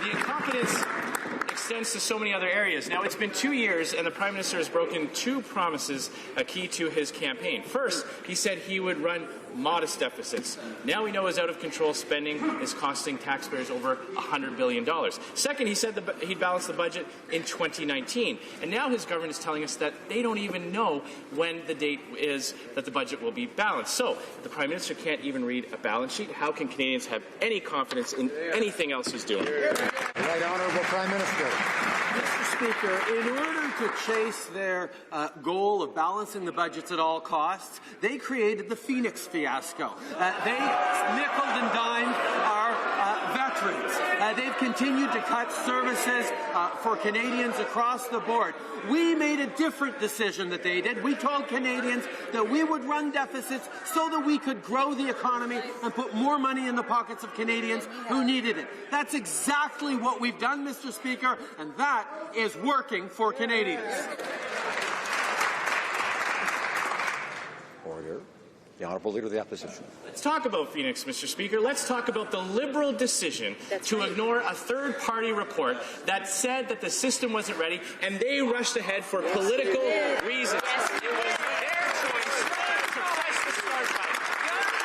The incompetence extends to so many other areas. Now, it's been 2 years, and the Prime Minister has broken 2 promises, a key to his campaign. First, he said he would run modest deficits. Now we know his out-of-control spending is costing taxpayers over $100 billion. Second, he said he'd balance the budget in 2019. And now his government is telling us that they don't even know when the date is that the budget will be balanced. So, if the Prime Minister can't even read a balance sheet, how can Canadians have any confidence in anything else he's doing? Right Honourable Prime Minister. Mr. Speaker, in order to chase their goal of balancing the budgets at all costs, they created the Phoenix fiasco. They nickeled and dimed our veterans. They've continued to cut services for Canadians across the board. We made a different decision that they did. We told Canadians that we would run deficits so that we could grow the economy and put more money in the pockets of Canadians who needed it. That's exactly what we've done, Mr. Speaker, and that is working for Canadians. Order. The Honourable Leader of the Opposition. Let's talk about Phoenix, Mr. Speaker. Let's talk about the Liberal decision to ignore a third-party report that said that the system wasn't ready, and they rushed ahead for political reasons. It was their choice to press the start button.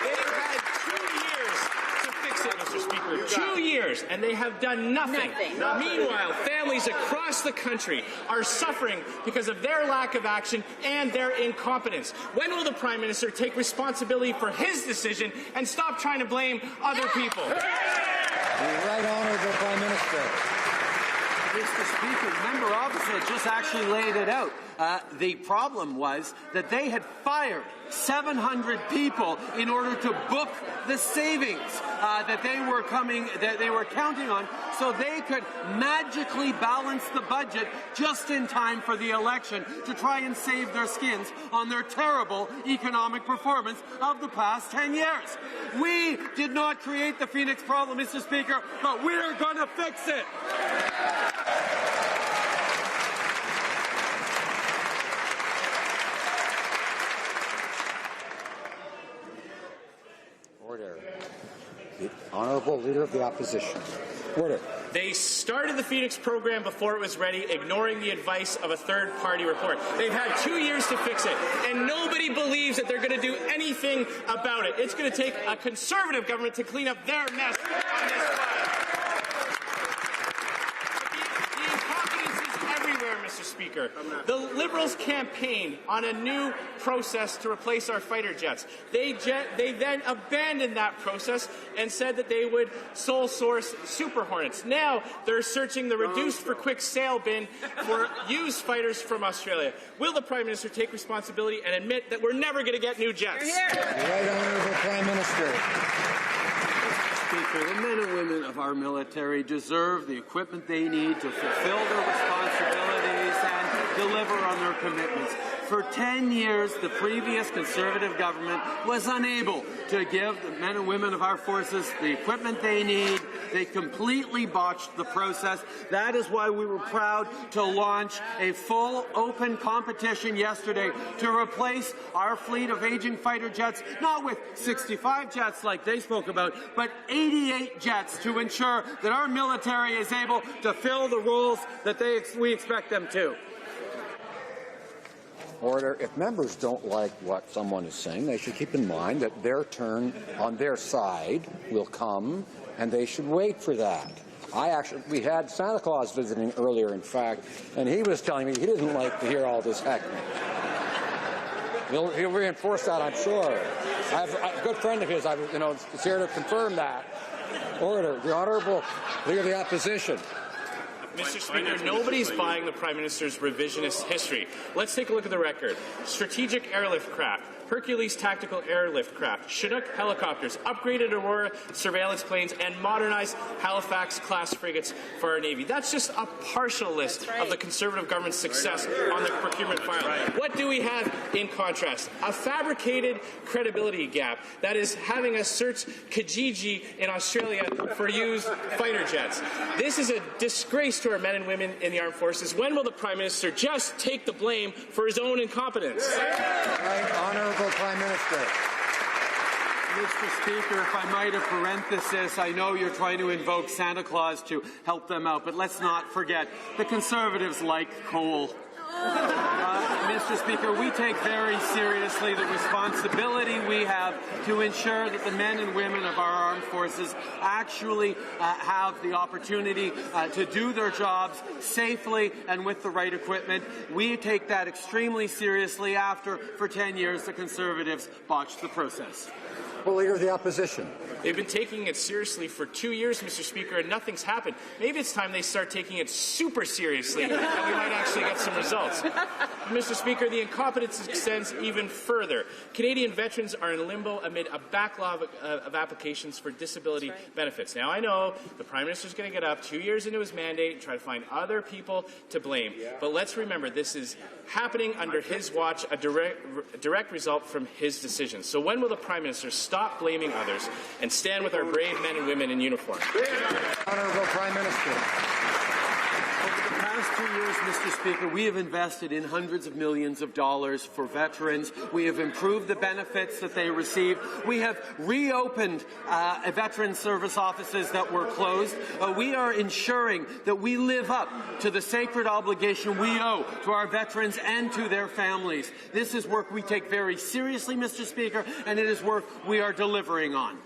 They've had 2 years to fix it, Mr. Speaker. 2 years, and they have done nothing. Meanwhile, families across the country are suffering because of their lack of action and their incompetence. When will the Prime Minister take responsibility for his decision and stop trying to blame other people? The Right Honourable Prime Minister. Mr. Speaker, the member opposite just actually laid it out. The problem was that they had fired 700 people in order to book the savings that they were counting on, so they could magically balance the budget just in time for the election to try and save their skins on their terrible economic performance of the past 10 years. We did not create the Phoenix problem, Mr. Speaker, but we're going to fix it. Order. The Honourable Leader of the Opposition. Order. They started the Phoenix program before it was ready, ignoring the advice of a third-party report. They've had 2 years to fix it, and nobody believes that they're going to do anything about it. It's going to take a Conservative government to clean up their mess on this file. The incompetence is everywhere, Mr. Speaker. The Liberals campaigned on a new process to replace our fighter jets. They then abandoned that process and said that they would sole source Super Hornets. Now they're searching the reduced for quick sale bin for used fighters from Australia. Will the Prime Minister take responsibility and admit that we're never going to get new jets? The Right Honourable Prime Minister. Speaker, the men and women of our military deserve the equipment they need to fulfill their responsibilities and deliver on their commitments. For 10 years, the previous Conservative government was unable to give the men and women of our forces the equipment they need. They completely botched the process. That is why we were proud to launch a full open competition yesterday to replace our fleet of aging fighter jets, not with 65 jets like they spoke about, but 88 jets to ensure that our military is able to fill the roles that we expect them to. Order. If members don't like what someone is saying, they should keep in mind that their turn on their side will come, and they should wait for that. We had Santa Claus visiting earlier, in fact, and he was telling me he didn't like to hear all this heckling. He'll reinforce that, I'm sure. I have a good friend of his, is here to confirm that. Order. The Honourable Leader of the Opposition. Mr. Speaker, nobody's buying the Prime Minister's revisionist history. Let's take a look at the record. Strategic airlift craft, Hercules tactical airlift craft, Chinook helicopters, upgraded Aurora surveillance planes, and modernized Halifax-class frigates for our Navy. That's just a partial list of the Conservative government's success on the procurement file. What do we have in contrast? A fabricated credibility gap that is having us search Kijiji in Australia for used fighter jets. This is a disgrace to our men and women in the armed forces. When will the Prime Minister just take the blame for his own incompetence? Right Honourable Prime Minister. Mr. Speaker, if I might, a parenthesis, I know you're trying to invoke Santa Claus to help them out, but let's not forget, the Conservatives like coal. Mr. Speaker, we take very seriously the responsibility we have to ensure that the men and women of our armed forces actually have the opportunity to do their jobs safely and with the right equipment. We take that extremely seriously after, for 10 years, the Conservatives botched the process. Well, Leader of the Opposition. They've been taking it seriously for 2 years, Mr. Speaker, and nothing's happened. Maybe it's time they start taking it super seriously, and we might actually get some results. Mr. Speaker, the incompetence extends even further. Canadian veterans are in limbo amid a backlog of applications for disability benefits. Now, I know the Prime Minister's going to get up 2 years into his mandate and try to find other people to blame, but let's remember this is happening under his watch, a direct result from his decisions. So when will the Prime Minister stop blaming others and stand with our brave men and women in uniform? Honourable Prime Minister. Over the past 2 years, Mr. Speaker, we have invested in hundreds of millions of dollars for veterans. We have improved the benefits that they receive. We have reopened veteran service offices that were closed. We are ensuring that we live up to the sacred obligation we owe to our veterans and to their families. This is work we take very seriously, Mr. Speaker, and it is work we are delivering on.